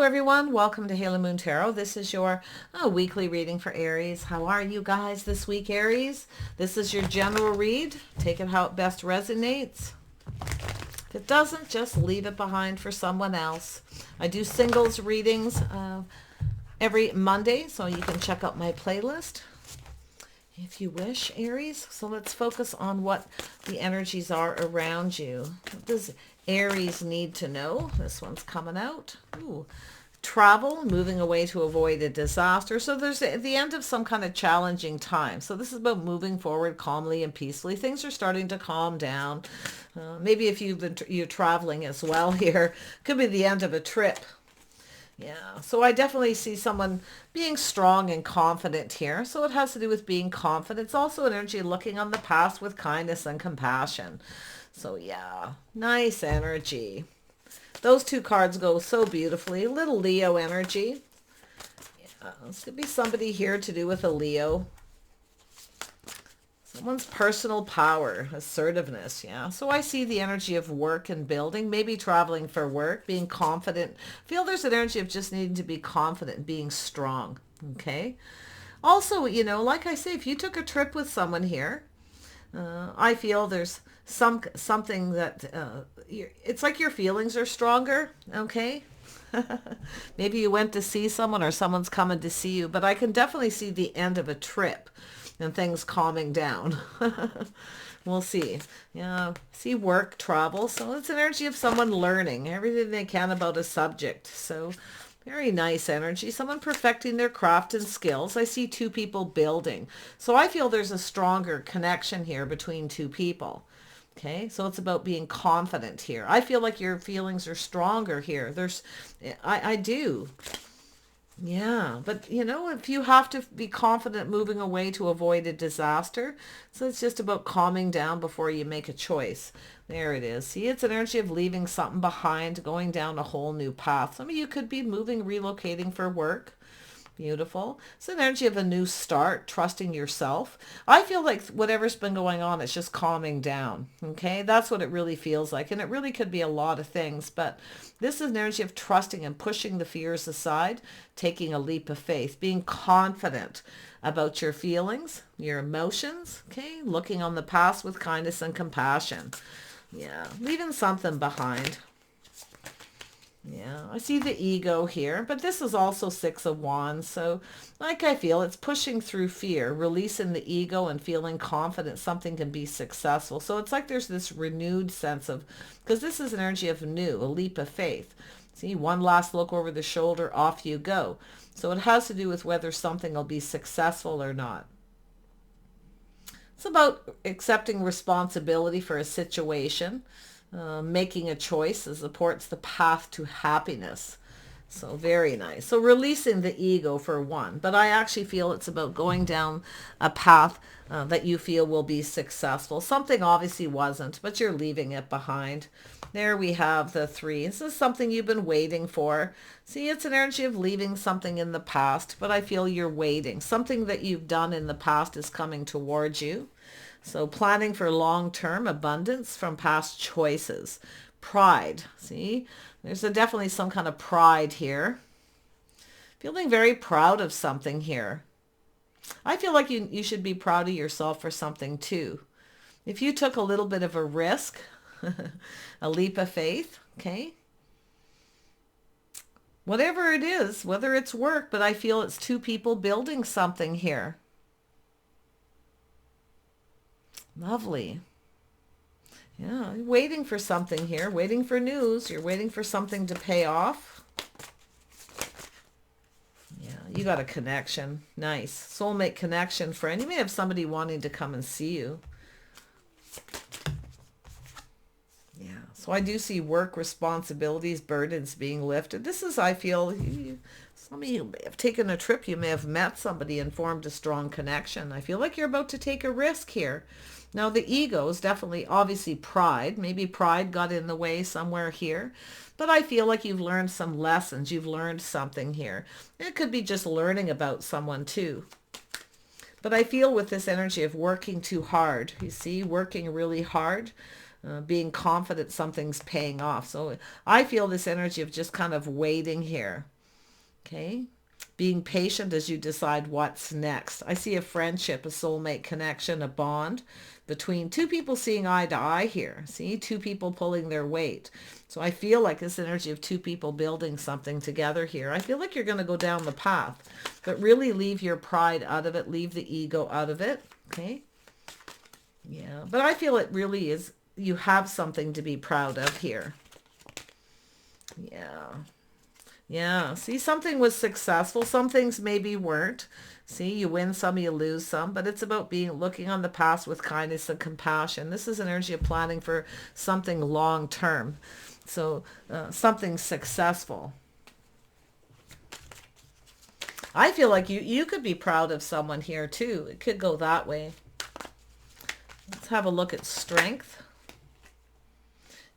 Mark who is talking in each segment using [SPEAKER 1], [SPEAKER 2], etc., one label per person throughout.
[SPEAKER 1] everyone, welcome to Halo Moon Tarot. This is your weekly reading for Aries. How are you guys this week, Aries? This is your general read. Take it how it best resonates. If it doesn't, just leave it behind for someone else. I do singles readings every Monday, so you can check out my playlist if you wish, Aries. So let's focus on what the energies are around you. What does Aries need to know? This one's coming out. Ooh. Travel, moving away to avoid a disaster. So there's the end of some kind of challenging time. So this is about moving forward calmly and peacefully. Things are starting to calm down. Maybe if you're traveling as well here, could be the end of a trip. Yeah, so I definitely see someone being strong and confident here. So it has to do with being confident. It's also an energy looking on the past with kindness and compassion. So yeah, nice energy. Those two cards go so beautifully. Little Leo energy. Yeah, this could be somebody here to do with a Leo. Someone's personal power, assertiveness, yeah. So I see the energy of work and building, maybe traveling for work, being confident. I feel there's an energy of just needing to be confident, being strong, okay? Also, you know, like I say, if you took a trip with someone here, I feel there's something that, it's like your feelings are stronger, okay? Maybe you went to see someone or someone's coming to see you, but I can definitely see the end of a trip and things calming down. We'll see. Yeah, see work, travel. So it's an energy of someone learning everything they can about a subject. So very nice energy. Someone perfecting their craft and skills. I see two people building. So I feel there's a stronger connection here between two people. Okay, so it's about being confident here. I feel like your feelings are stronger here. I do. Yeah, but you know, if you have to be confident moving away to avoid a disaster, so it's just about calming down before you make a choice. There it is. See, it's an energy of leaving something behind, going down a whole new path. Some of you could be moving, relocating for work. Beautiful. It's an energy of a new start, trusting yourself. I feel like whatever's been going on, it's just calming down. Okay, that's what it really feels like. And it really could be a lot of things, but this is an energy of trusting and pushing the fears aside, taking a leap of faith, being confident about your feelings, your emotions. Okay, looking on the past with kindness and compassion. Yeah, leaving something behind. Yeah, I see the ego here, but this is also Six of Wands. So like I feel it's pushing through fear, releasing the ego and feeling confident something can be successful. So it's like there's this renewed sense of, because this is an energy of new, a leap of faith. See, one last look over the shoulder, off you go. So it has to do with whether something will be successful or not. It's about accepting responsibility for a situation. Making a choice that supports the path to happiness. So very nice. So releasing the ego for one, but I actually feel it's about going down a path that you feel will be successful. Something obviously wasn't, but you're leaving it behind. There we have the three. This is something you've been waiting for. See, it's an energy of leaving something in the past, but I feel you're waiting. Something that you've done in the past is coming towards you. So planning for long-term abundance from past choices. Pride. See, there's definitely some kind of pride here. Feeling very proud of something here. I feel like you should be proud of yourself for something too. If you took a little bit of a risk, a leap of faith, okay? Whatever it is, whether it's work, but I feel it's two people building something here. Lovely. Yeah, you're waiting for something here, waiting for news. You're waiting for something to pay off. Yeah, you got a connection. Nice. Soulmate connection, friend. You may have somebody wanting to come and see you. Yeah, so I do see work responsibilities, burdens being lifted. This is, I feel, some of you may have taken a trip. You may have met somebody and formed a strong connection. I feel like you're about to take a risk here. Now, the ego is definitely, obviously, pride. Maybe pride got in the way somewhere here. But I feel like you've learned some lessons. You've learned something here. It could be just learning about someone, too. But I feel with this energy of working too hard, you see, working really hard, being confident something's paying off. So I feel this energy of just kind of waiting here. Okay. Being patient as you decide what's next. I see a friendship, a soulmate connection, a bond between two people seeing eye to eye here. See, two people pulling their weight. So I feel like this energy of two people building something together here. I feel like you're going to go down the path, but really leave your pride out of it. Leave the ego out of it. Okay. Yeah. But I feel it really is, you have something to be proud of here. Yeah. Yeah, see, something was successful. Some things maybe weren't. See, you win some, you lose some, but it's about looking on the past with kindness and compassion. This is an energy of planning for something long term. So something successful. I feel like you could be proud of someone here too. It could go that way. Let's have a look at strength.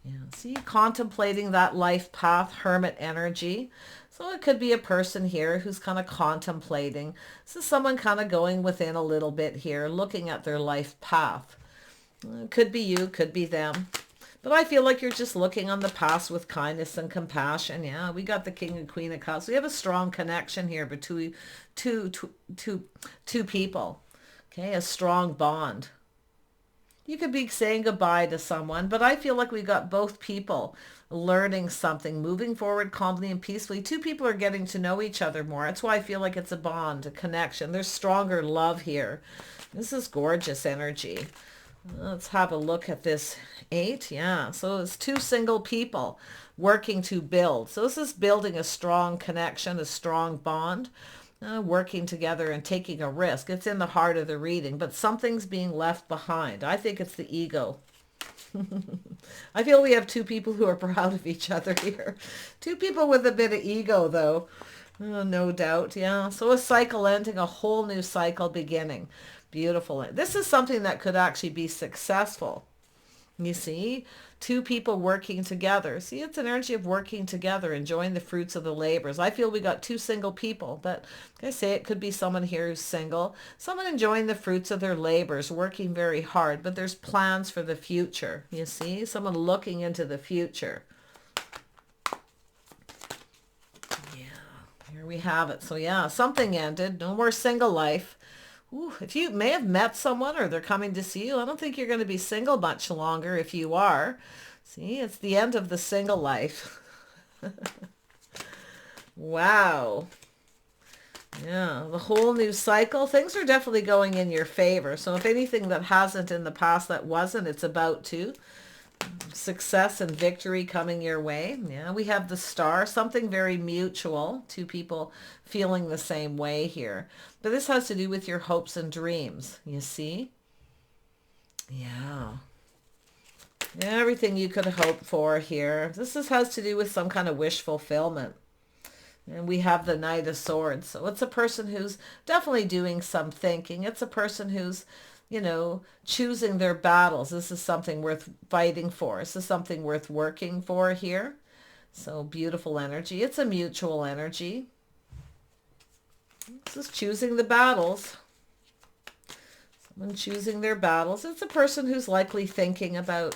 [SPEAKER 1] Yeah, see, contemplating that life path, hermit energy. So it could be a person here who's kind of contemplating. This is someone kind of going within a little bit here, looking at their life path. It could be you, could be them. But I feel like you're just looking on the past with kindness and compassion. Yeah, we got the King and Queen of Cups. We have a strong connection here between two people. Okay, a strong bond. You could be saying goodbye to someone, but I feel like we got both people learning something, moving forward calmly and peacefully. Two people are getting to know each other more. That's why I feel like it's a bond, a connection. There's stronger love here. This is gorgeous energy. Let's have a look at this 8. Yeah, so it's two single people working to build. So this is building a strong connection, a strong bond. Working together and taking a risk. It's in the heart of the reading, but something's being left behind. I think it's the ego. I feel we have two people who are proud of each other here. Two people with a bit of ego, though. No doubt. Yeah. So a cycle ending, a whole new cycle beginning. Beautiful. This is something that could actually be successful. You see, two people working together. See, it's an energy of working together, enjoying the fruits of the labors. I feel we got two single people, but like I say, it could be someone here who's single, someone enjoying the fruits of their labors, working very hard, but there's plans for the future. You see, someone looking into the future. Yeah, here we have it. So yeah, something ended. No more single life. Ooh, if you may have met someone or they're coming to see you, I don't think you're going to be single much longer if you are. See, it's the end of the single life. Wow. Yeah, the whole new cycle. Things are definitely going in your favor. So if anything that hasn't in the past that wasn't, it's about to. Success and victory coming your way. Yeah, we have the Star, something very mutual, two people feeling the same way here. But this has to do with your hopes and dreams, you see? Yeah. Everything you could hope for here. Has to do with some kind of wish fulfillment. And we have the Knight of Swords. So it's a person who's definitely doing some thinking. It's a person who's, you know, choosing their battles. This is something worth fighting for. This is something worth working for here. So beautiful energy. It's a mutual energy. This is choosing the battles. Someone choosing their battles. It's a person who's likely thinking about,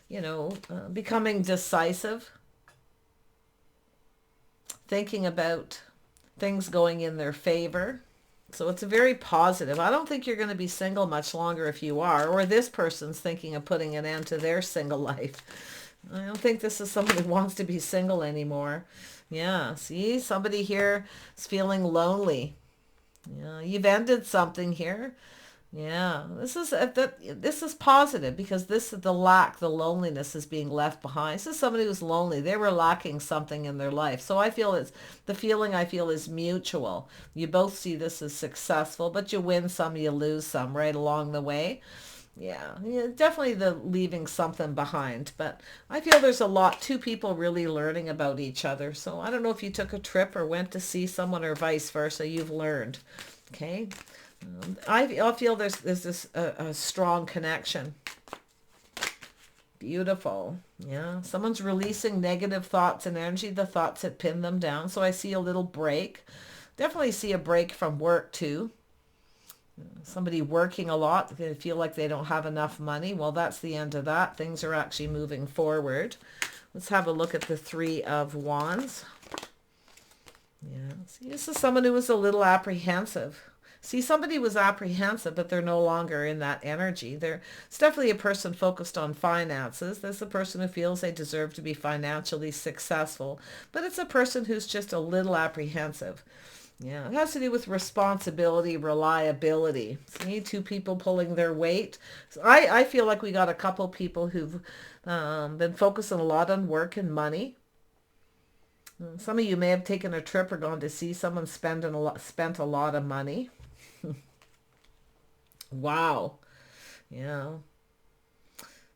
[SPEAKER 1] you know, becoming decisive. Thinking about things going in their favor. So it's a very positive. I don't think you're going to be single much longer if you are, or this person's thinking of putting an end to their single life. I don't think this is someone who wants to be single anymore. Yeah, see, somebody here is feeling lonely. Yeah, you've ended something here. Yeah, this is positive because the loneliness is being left behind. This is somebody who's lonely. They were lacking something in their life. So I feel the feeling I feel is mutual. You both see this as successful, but you win some, you lose some right along the way. Yeah, definitely the leaving something behind. But I feel there's two people really learning about each other. So I don't know if you took a trip or went to see someone or vice versa. You've learned. Okay. I feel there's this a strong connection. Beautiful. Yeah. Someone's releasing negative thoughts and energy, the thoughts that pin them down. So I see a little break. Definitely see a break from work too. Somebody working a lot, they feel like they don't have enough money. Well, that's the end of that. Things are actually moving forward. Let's have a look at the Three of Wands. Yeah. See, this is someone who was a little apprehensive. See, somebody was apprehensive, but they're no longer in that energy. It's definitely a person focused on finances. There's a person who feels they deserve to be financially successful, but it's a person who's just a little apprehensive. Yeah, it has to do with responsibility, reliability. See, two people pulling their weight. So I feel like we got a couple people who've been focusing a lot on work and money. Some of you may have taken a trip or gone to see someone spent a lot of money. Wow. Yeah.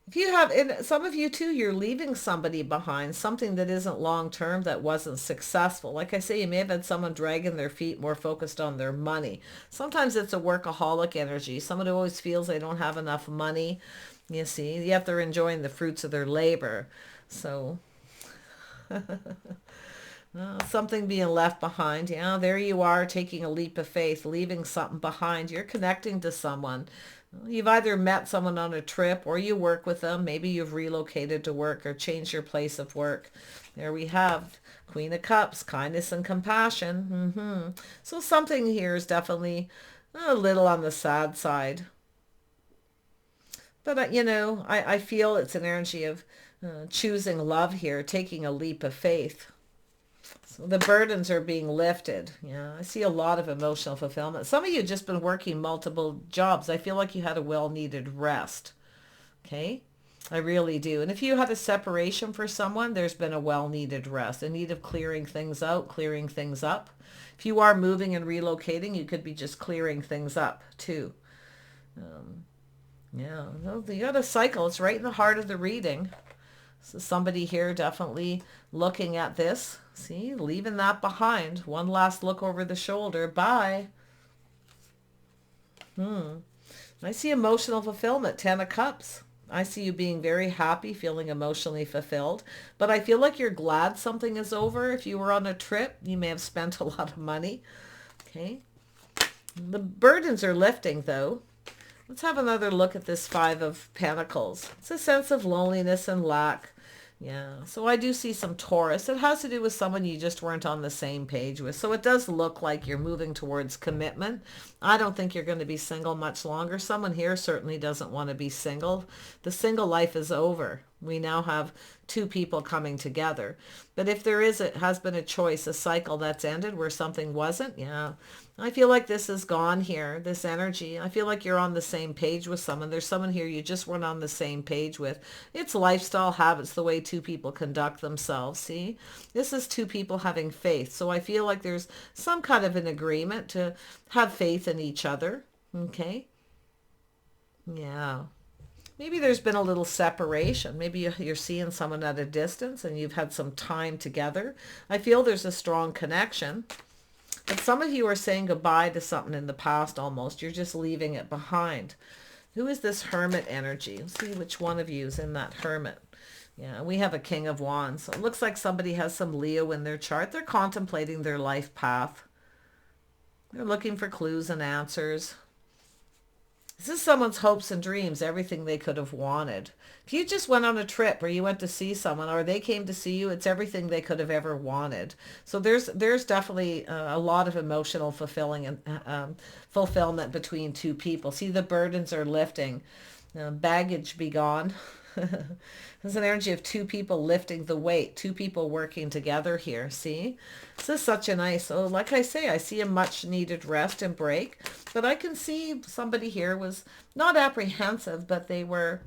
[SPEAKER 1] If you have, and some of you too, you're leaving somebody behind, something that isn't long term, that wasn't successful. Like I say, you may have had someone dragging their feet, more focused on their money. Sometimes it's a workaholic energy. Someone who always feels they don't have enough money. You see, yet they're enjoying the fruits of their labor. So something being left behind. Yeah, there you are, taking a leap of faith, leaving something behind. You're connecting to someone. You've either met someone on a trip or you work with them. Maybe you've relocated to work or changed your place of work. There we have Queen of Cups, kindness and compassion. So something here is definitely a little on the sad side. But, I feel it's an energy of choosing love here, taking a leap of faith. So the burdens are being lifted. Yeah, I see a lot of emotional fulfillment. Some of you have just been working multiple jobs. I feel like you had a well-needed rest. Okay? I really do. And if you had a separation for someone, there's been a well-needed rest, a need of clearing things out, clearing things up. If you are moving and relocating, you could be just clearing things up too. Yeah, you got a cycle. It's right in the heart of the reading. So somebody here definitely looking at this. See, leaving that behind. One last look over the shoulder. Bye. I see emotional fulfillment. 10 of Cups. I see you being very happy, feeling emotionally fulfilled. But I feel like you're glad something is over. If you were on a trip, you may have spent a lot of money. Okay. The burdens are lifting, though. Let's have another look at this Five of Pentacles. It's a sense of loneliness and lack. Yeah, so I do see some Taurus. It has to do with someone you just weren't on the same page with. So it does look like you're moving towards commitment. I don't think you're going to be single much longer. Someone here certainly doesn't want to be single. The single life is over. We now have two people coming together. But if there has been a choice, a cycle that's ended where something wasn't, yeah, I feel like this is gone here, this energy. I feel like you're on the same page with someone. There's someone here you just weren't on the same page with. It's lifestyle habits, the way two people conduct themselves. See, this is two people having faith. So I feel like there's some kind of an agreement to have faith in each other. Okay. Yeah. Maybe there's been a little separation. Maybe you're seeing someone at a distance and you've had some time together. I feel there's a strong connection. But some of you are saying goodbye to something in the past almost. You're just leaving it behind. Who is this Hermit energy? Let's see which one of you is in that Hermit. Yeah, we have a King of Wands. So it looks like somebody has some Leo in their chart. They're contemplating their life path. They're looking for clues and answers. This is someone's hopes and dreams, everything they could have wanted. If you just went on a trip or you went to see someone or they came to see you, it's everything they could have ever wanted. So there's definitely a lot of emotional fulfillment between two people. See, the burdens are lifting. Baggage be gone. There's an energy of two people lifting the weight, two people working together here. See, this is such a nice, like I say, I see a much needed rest and break, but I can see somebody here was not apprehensive, but they were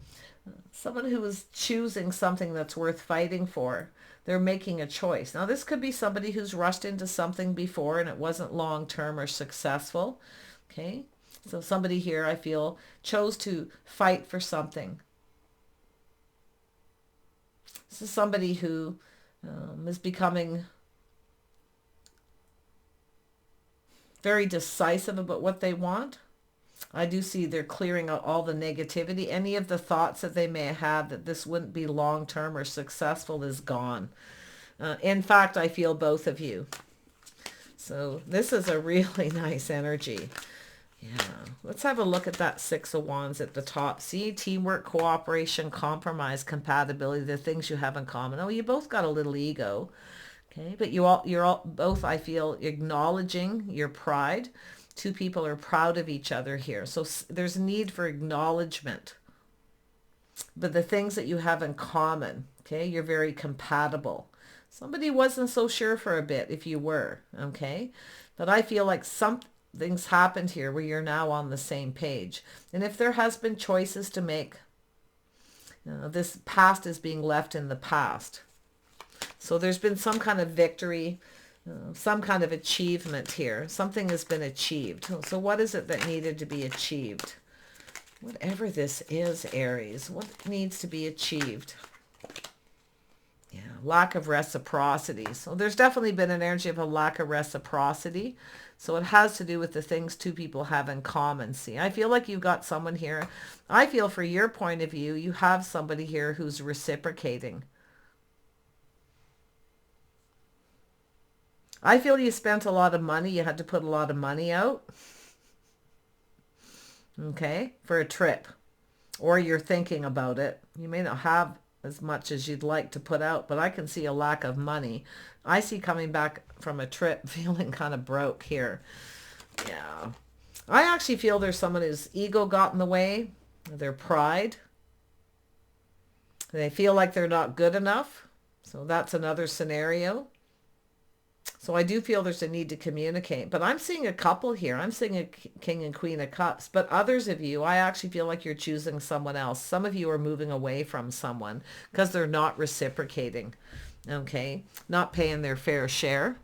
[SPEAKER 1] someone who was choosing something that's worth fighting for. They're making a choice. Now, this could be somebody who's rushed into something before and it wasn't long-term or successful. Okay. So somebody here, I feel, chose to fight for something. This is somebody who is becoming very decisive about what they want. I do see they're clearing out all the negativity. Any of the thoughts that they may have had that this wouldn't be long-term or successful is gone. In fact, I feel both of you. So this is a really nice energy. Yeah, let's have a look at that Six of Wands at the top. See, teamwork, cooperation, compromise, compatibility, the things you have in common. Oh, you both got a little ego. Okay, but you're all both, I feel, acknowledging your pride. Two people are proud of each other here. So there's a need for acknowledgement. But the things that you have in common, okay, you're very compatible. Somebody wasn't so sure for a bit if you were, okay? But I feel like something's happened here where you're now on the same page. And if there has been choices to make, this past is being left in the past. So there's been some kind of victory, some kind of achievement here. Something has been achieved. So what is it that needed to be achieved? Whatever this is, Aries, what needs to be achieved? Yeah, lack of reciprocity. So there's definitely been an energy of a lack of reciprocity. So it has to do with the things two people have in common. See, I feel like you've got someone here. I feel for your point of view, you have somebody here who's reciprocating. I feel you spent a lot of money. You had to put a lot of money out. Okay, for a trip. Or you're thinking about it. You may not have as much as you'd like to put out, but I can see a lack of money. I see coming back from a trip feeling kind of broke here. Yeah. I actually feel there's someone whose ego got in the way, their pride. They feel like they're not good enough. So that's another scenario. So I do feel there's a need to communicate, but I'm seeing a couple here. I'm seeing a king and queen of cups, but others of you, I actually feel like you're choosing someone else. Some of you are moving away from someone because they're not reciprocating, okay? Not paying their fair share.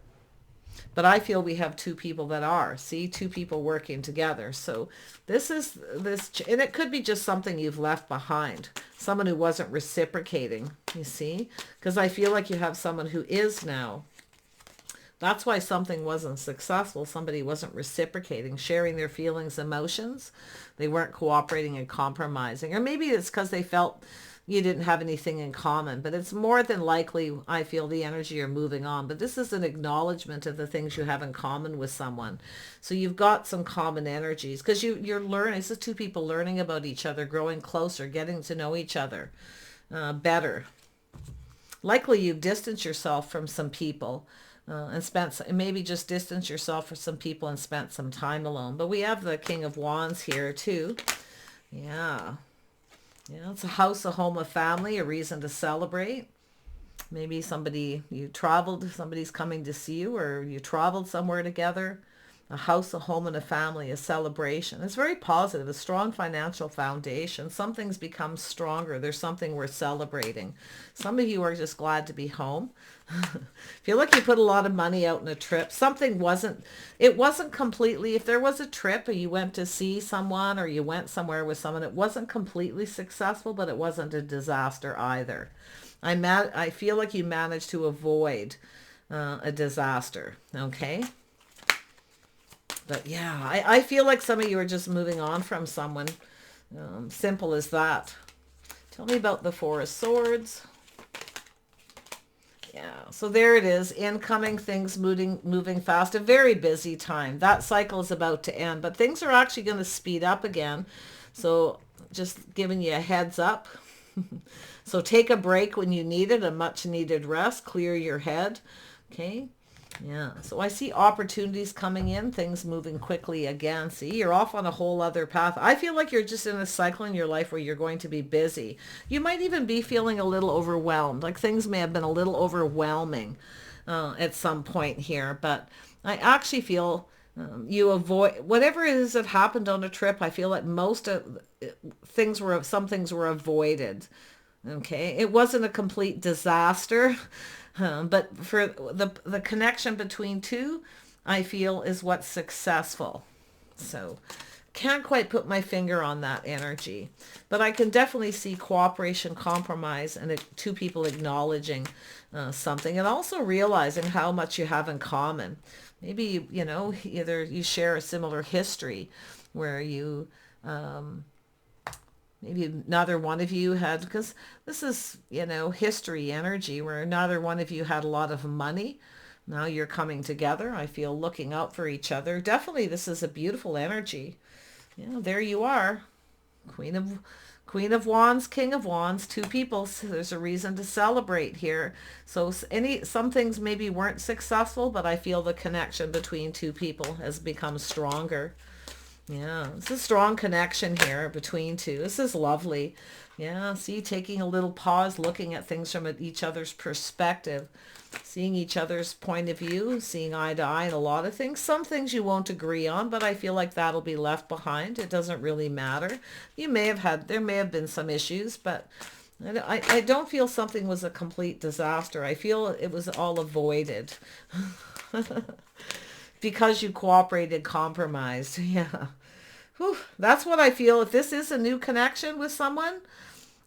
[SPEAKER 1] But I feel we have two people that are. See, two people working together. So this, and it could be just something you've left behind. Someone who wasn't reciprocating, you see? Because I feel like you have someone who is now. That's why something wasn't successful. Somebody wasn't reciprocating, sharing their feelings, emotions. They weren't cooperating and compromising. Or maybe it's because they felt you didn't have anything in common. But it's more than likely, I feel, the energy you're moving on. But this is an acknowledgement of the things you have in common with someone. So you've got some common energies. Because you're learning. This is two people learning about each other, growing closer, getting to know each other better. Likely you've distanced yourself from some people. And maybe just distance yourself from some people and spent some time alone. But we have the King of Wands here too. Yeah. Yeah, it's a house, a home, a family, a reason to celebrate. Maybe you traveled, somebody's coming to see you, or you traveled somewhere together. A house, a home, and a family, a celebration. It's very positive, a strong financial foundation. Something's become stronger. There's something worth celebrating. Some of you are just glad to be home. Feel like you put a lot of money out in a trip. It wasn't completely, if there was a trip or you went to see someone or you went somewhere with someone, it wasn't completely successful, but it wasn't a disaster either. I feel like you managed to avoid a disaster, okay? But yeah, I feel like some of you are just moving on from someone. Simple as that. Tell me about the Four of Swords. Yeah, so there it is. Incoming things moving fast. A very busy time. That cycle is about to end, but things are actually going to speed up again. So just giving you a heads up. So take a break when you need it, a much needed rest. Clear your head. Okay. Yeah, so I see opportunities coming in, things moving quickly again. See, you're off on a whole other path. I feel like you're just in a cycle in your life where you're going to be busy. You might even be feeling a little overwhelmed, like things may have been a little overwhelming at some point here. But I actually feel you avoid whatever it is that happened on a trip. I feel like some things were avoided. Okay, it wasn't a complete disaster. But for the connection between two, I feel is what's successful. So can't quite put my finger on that energy, but I can definitely see cooperation, compromise, and two people acknowledging something, and also realizing how much you have in common. Maybe, either you share a similar history where you maybe neither one of you had, because this is, history energy where neither one of you had a lot of money. Now you're coming together. I feel looking out for each other. Definitely this is a beautiful energy. There you are. Queen Queen of Wands, King of Wands, two people. So there's a reason to celebrate here. So some things maybe weren't successful, but I feel the connection between two people has become stronger. Yeah, it's a strong connection here between two. This is lovely. Yeah, see, taking a little pause, looking at things from each other's perspective, seeing each other's point of view, seeing eye to eye in a lot of things. Some things you won't agree on, but I feel like that'll be left behind. It doesn't really matter. There may have been some issues, but I don't feel something was a complete disaster. I feel it was all avoided. Because you cooperated, compromised. Yeah. Whew. That's what I feel. If this is a new connection with someone,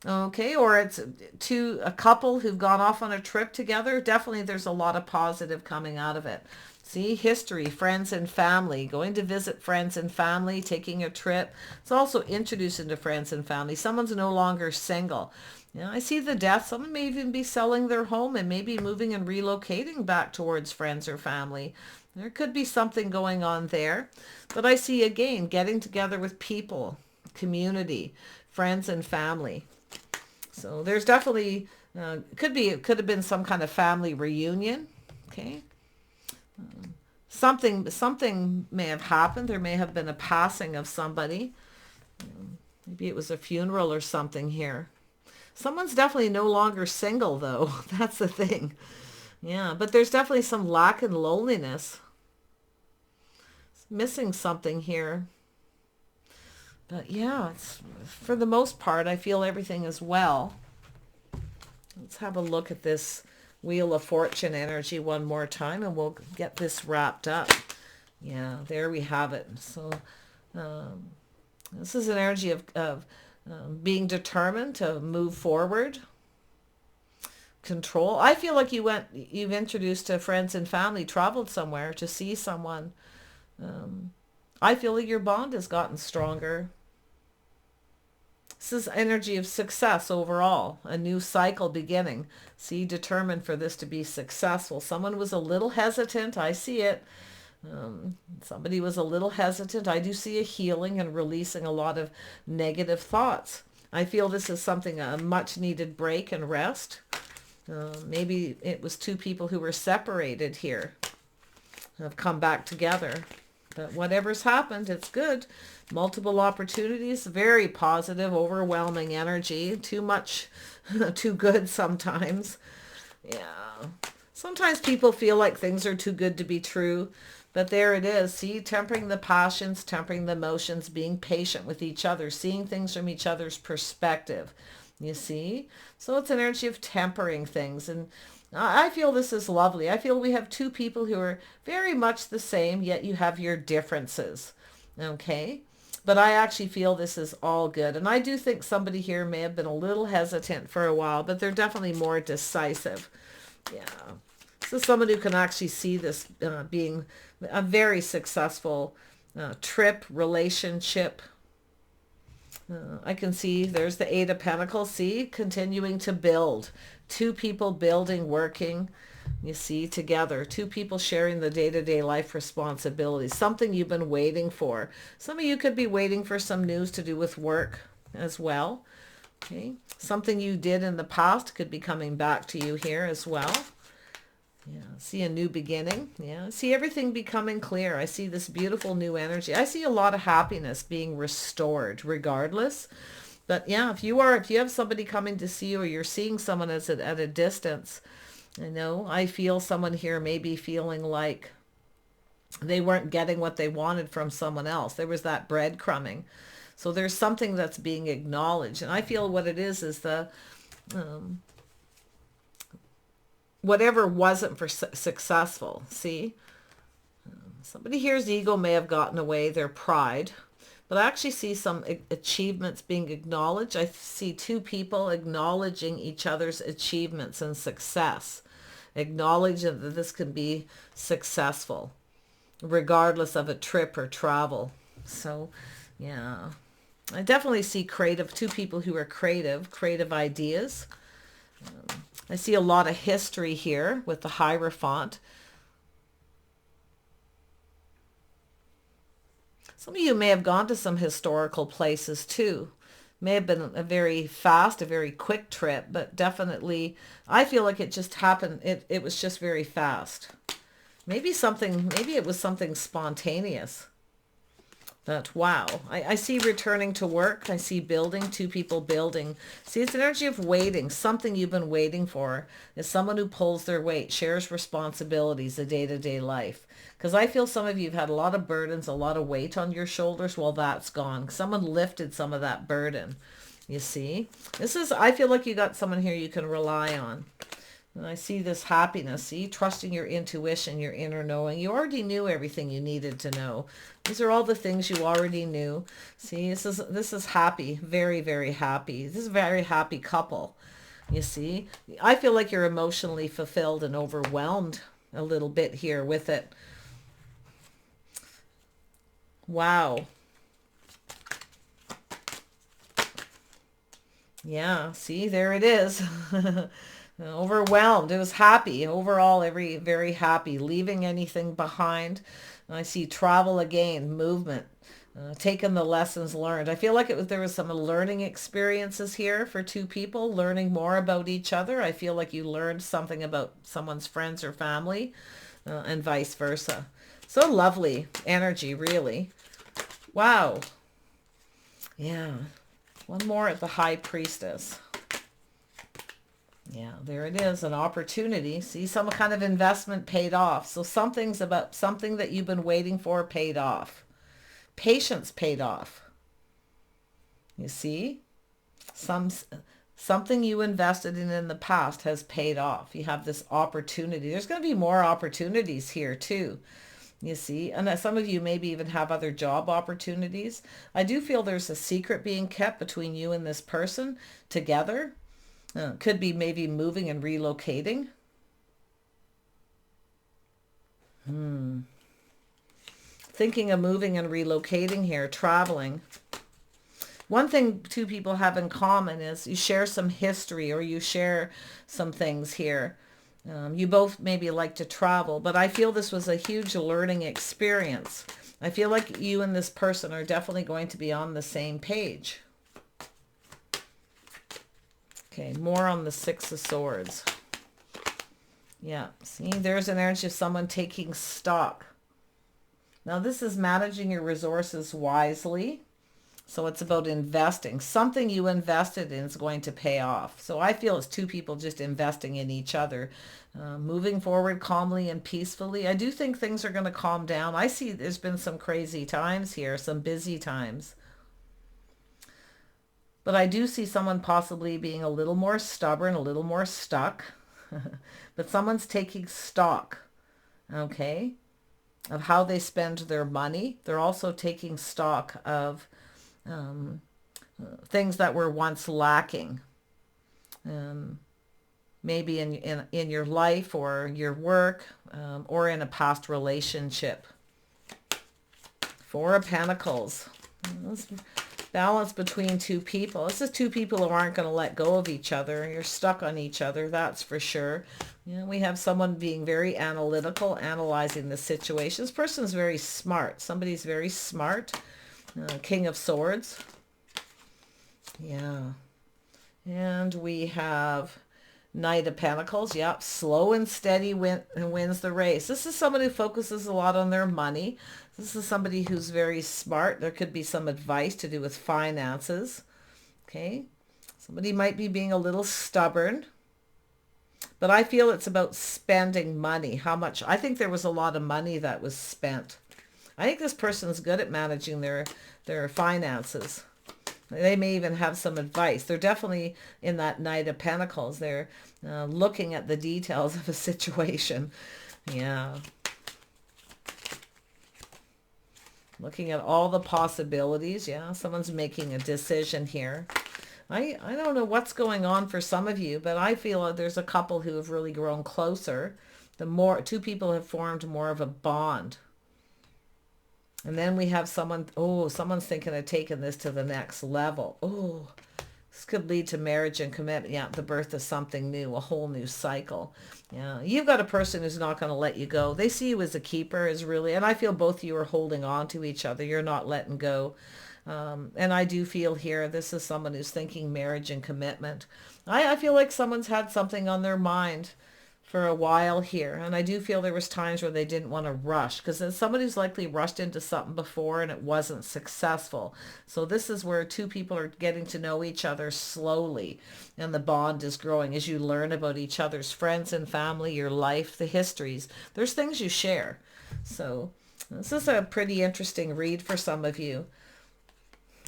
[SPEAKER 1] okay, or it's a couple who've gone off on a trip together, definitely there's a lot of positive coming out of it. See, history, friends and family, going to visit friends and family, taking a trip. It's also introducing to friends and family. Someone's no longer single. You know, I see the death. Someone may even be selling their home and maybe moving and relocating back towards friends or family. There could be something going on there. But I see, again, getting together with people, community, friends and family. So there's definitely, it could have been some kind of family reunion. Okay. Something may have happened. There may have been a passing of somebody. Maybe it was a funeral or something here. Someone's definitely no longer single, though. That's the thing. Yeah, but there's definitely some lack and loneliness. It's missing something here. But yeah, for the most part, I feel everything is well. Let's have a look at this Wheel of Fortune energy one more time, and we'll get this wrapped up. Yeah, there we have it. So this is an energy of being determined to move forward. Control. I feel like you've introduced to friends and family, traveled somewhere to see someone. I feel like your bond has gotten stronger. This is energy of success overall, a new cycle beginning. See, determined for this to be successful. Someone was a little hesitant. I see it. Somebody was a little hesitant. I do see a healing and releasing a lot of negative thoughts. I feel this is something, a much needed break and rest. Maybe it was two people who were separated here, have come back together. But whatever's happened, it's good. Multiple opportunities, very positive, overwhelming energy. Too much, too good sometimes. Yeah. Sometimes people feel like things are too good to be true. But there it is. See, tempering the passions, tempering the emotions, being patient with each other, seeing things from each other's perspective. You see? So it's an energy of tempering things. And I feel this is lovely. I feel we have two people who are very much the same, yet you have your differences. Okay? But I actually feel this is all good. And I do think somebody here may have been a little hesitant for a while, but they're definitely more decisive. Yeah. So someone who can actually see this being a very successful trip, relationship. I can see there's the Eight of Pentacles. See, continuing to build. Two people building, working, you see, together. Two people sharing the day-to-day life responsibilities. Something you've been waiting for. Some of you could be waiting for some news to do with work as well. Okay. Something you did in the past could be coming back to you here as well. Yeah, see a new beginning. Yeah, see everything becoming clear. I see this beautiful new energy. I see a lot of happiness being restored regardless. But yeah, if you have somebody coming to see you, or you're seeing someone at a distance, I feel someone here may be feeling like they weren't getting what they wanted from someone else. There was that breadcrumbing. So there's something that's being acknowledged. And I feel what it is the whatever wasn't successful. See, somebody here's ego may have gotten away, their pride, but I actually see some achievements being acknowledged. I see two people acknowledging each other's achievements and success, acknowledging that this can be successful regardless of a trip or travel. So yeah, I definitely see two people who are creative ideas. I see a lot of history here with the Hierophant. Some of you may have gone to some historical places too. May have been a very fast, a very quick trip, but definitely I feel like it just happened. It was just very fast. Maybe it was something spontaneous. That, wow. I see returning to work. I see building, two people building. See, it's energy of waiting, something you've been waiting for. Is someone who pulls their weight, shares responsibilities, a day-to-day life. Because I feel some of you have had a lot of burdens, a lot of weight on your shoulders. Well, that's gone. Someone lifted some of that burden. You see? I feel like you got someone here you can rely on. And I see this happiness, see, trusting your intuition, your inner knowing. You already knew everything you needed to know. These are all the things you already knew. See, this is happy, very, very happy. This is a very happy couple, you see. I feel like you're emotionally fulfilled and overwhelmed a little bit here with it. Wow. Yeah, see, there it is. Overwhelmed. It was happy. Overall, very happy. Leaving anything behind. I see travel again, movement, taking the lessons learned. I feel like there was some learning experiences here for two people, learning more about each other. I feel like you learned something about someone's friends or family, and vice versa. So lovely energy, really. Wow. Yeah. One more at the High Priestess. Yeah, there it is, an opportunity. See, some kind of investment paid off. So something that you've been waiting for paid off. Patience paid off. You see? Something you invested in the past has paid off. You have this opportunity. There's going to be more opportunities here too. You see, and some of you maybe even have other job opportunities. I do feel there's a secret being kept between you and this person together. Could be maybe moving and relocating. Thinking of moving and relocating here, traveling. One thing two people have in common is you share some history or you share some things here. You both maybe like to travel, but I feel this was a huge learning experience. I feel like you and this person are definitely going to be on the same page. Okay, more on the Six of Swords. Yeah, see, there's an energy of someone taking stock. Now, this is managing your resources wisely. So it's about investing. Something you invested in is going to pay off. So I feel it's two people just investing in each other, moving forward calmly and peacefully. I do think things are going to calm down. I see there's been some crazy times here, some busy times. But I do see someone possibly being a little more stubborn, a little more stuck. But someone's taking stock, okay, of how they spend their money. They're also taking stock of things that were once lacking, maybe in your life or your work, or in a past relationship. Four of Pentacles. Balance between two people. This is two people who aren't going to let go of each other. You're stuck on each other, that's for sure. You know, we have someone being very analytical, analyzing the situation. This person's very smart. Somebody's very smart. King of Swords. Yeah. And we have Knight of Pentacles. Yep. Slow and steady wins the race. This is someone who focuses a lot on their money. This is somebody who's very smart. There could be some advice to do with finances. Okay. Somebody might be being a little stubborn. But I feel it's about spending money. How much? I think there was a lot of money that was spent. I think this person's good at managing their finances. They may even have some advice. They're definitely in that Knight of Pentacles. They're looking at the details of a situation. Yeah. Looking at all the possibilities. Yeah, someone's making a decision here. I don't know what's going on for some of you, but I feel there's a couple who have really grown closer. Two people have formed more of a bond. And then we have someone's thinking of taking this to the next level. Oh, this could lead to marriage and commitment. Yeah, the birth of something new, a whole new cycle. Yeah, you've got a person who's not going to let you go. They see you as a keeper, and I feel both of you are holding on to each other. You're not letting go. And I do feel here, this is someone who's thinking marriage and commitment. I feel like someone's had something on their mind for a while here. And I do feel there was times where they didn't want to rush, because somebody's likely rushed into something before and it wasn't successful. So this is where two people are getting to know each other slowly, and the bond is growing as you learn about each other's friends and family, your life, the histories. There's things you share. So this is a pretty interesting read for some of you.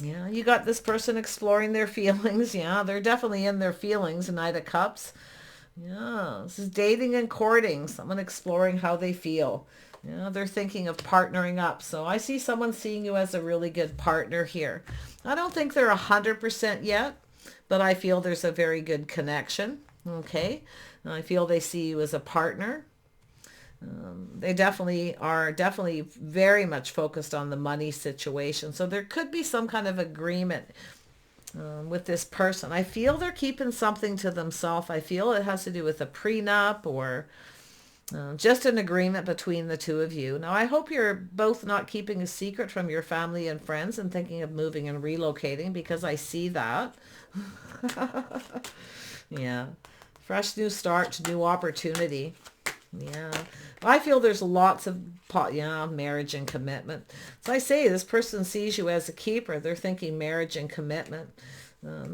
[SPEAKER 1] Yeah, you got this person exploring their feelings. Yeah, they're definitely in their feelings. Knight of Cups. Yeah, this is dating and courting, someone exploring how they feel. Yeah, they're thinking of partnering up. So I see someone seeing you as a really good partner here. I don't think they're 100% yet, but I feel there's a very good connection. Okay, and I feel they see you as a partner. They definitely are very much focused on the money situation. So there could be some kind of agreement with this person. I feel they're keeping something to themselves. I feel it has to do with a prenup or just an agreement between the two of you. Now, I hope you're both not keeping a secret from your family and friends and thinking of moving and relocating, because I see that. Yeah. Fresh new start, new opportunity. Yeah. I feel there's lots of marriage and commitment. So I say this person sees you as a keeper. They're thinking marriage and commitment.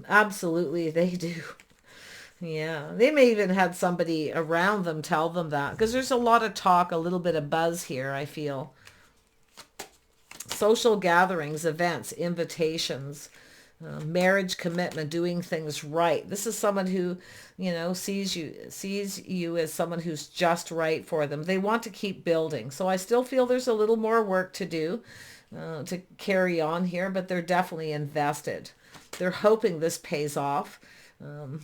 [SPEAKER 1] Absolutely, they do. Yeah. They may even had somebody around them tell them that, because there's a lot of talk, a little bit of buzz here, I feel. Social gatherings, events, invitations. Marriage commitment, doing things right. This is someone who, sees you as someone who's just right for them. They want to keep building. So I still feel there's a little more work to do to carry on here, but they're definitely invested. They're hoping this pays off. I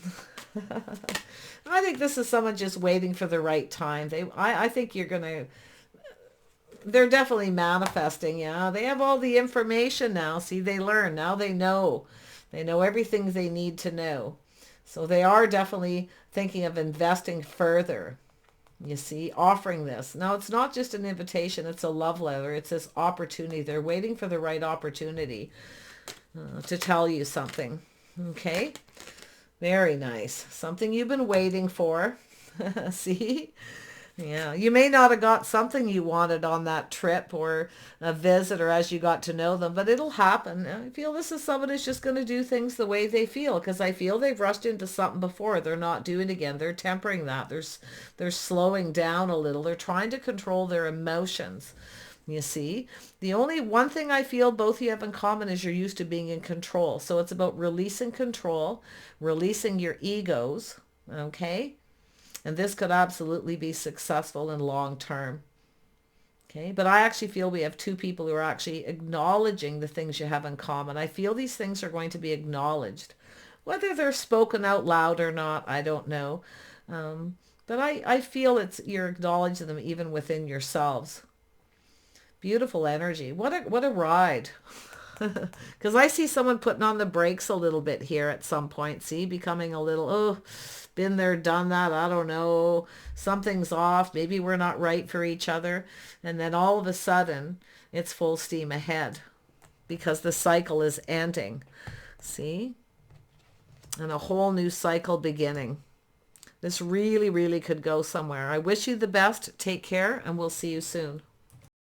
[SPEAKER 1] think this is someone just waiting for the right time. I think they're definitely manifesting. Yeah, they have all the information now. See, they learn. Now they know. They know everything they need to know. So they are definitely thinking of investing further. You see, offering this. Now, it's not just an invitation. It's a love letter. It's this opportunity. They're waiting for the right opportunity to tell you something. Okay? Very nice. Something you've been waiting for. See? Yeah, you may not have got something you wanted on that trip or a visit or as you got to know them, but it'll happen. I feel this is someone who's just going to do things the way they feel, because I feel they've rushed into something before. They're not doing it again. They're tempering that. They're slowing down a little. They're trying to control their emotions. You see, the only one thing I feel both of you have in common is you're used to being in control. So it's about releasing control, releasing your egos, okay? And this could absolutely be successful and long term. Okay, but I actually feel we have two people who are actually acknowledging the things you have in common. I feel these things are going to be acknowledged. Whether they're spoken out loud or not, I don't know. But I feel you're acknowledging them even within yourselves. Beautiful energy. What a ride. Because I see someone putting on the brakes a little bit here at some point. See, becoming a little, been there, done that. I don't know. Something's off. Maybe we're not right for each other. And then all of a sudden, it's full steam ahead because the cycle is ending. See? And a whole new cycle beginning. This really, really could go somewhere. I wish you the best. Take care, and we'll see you soon.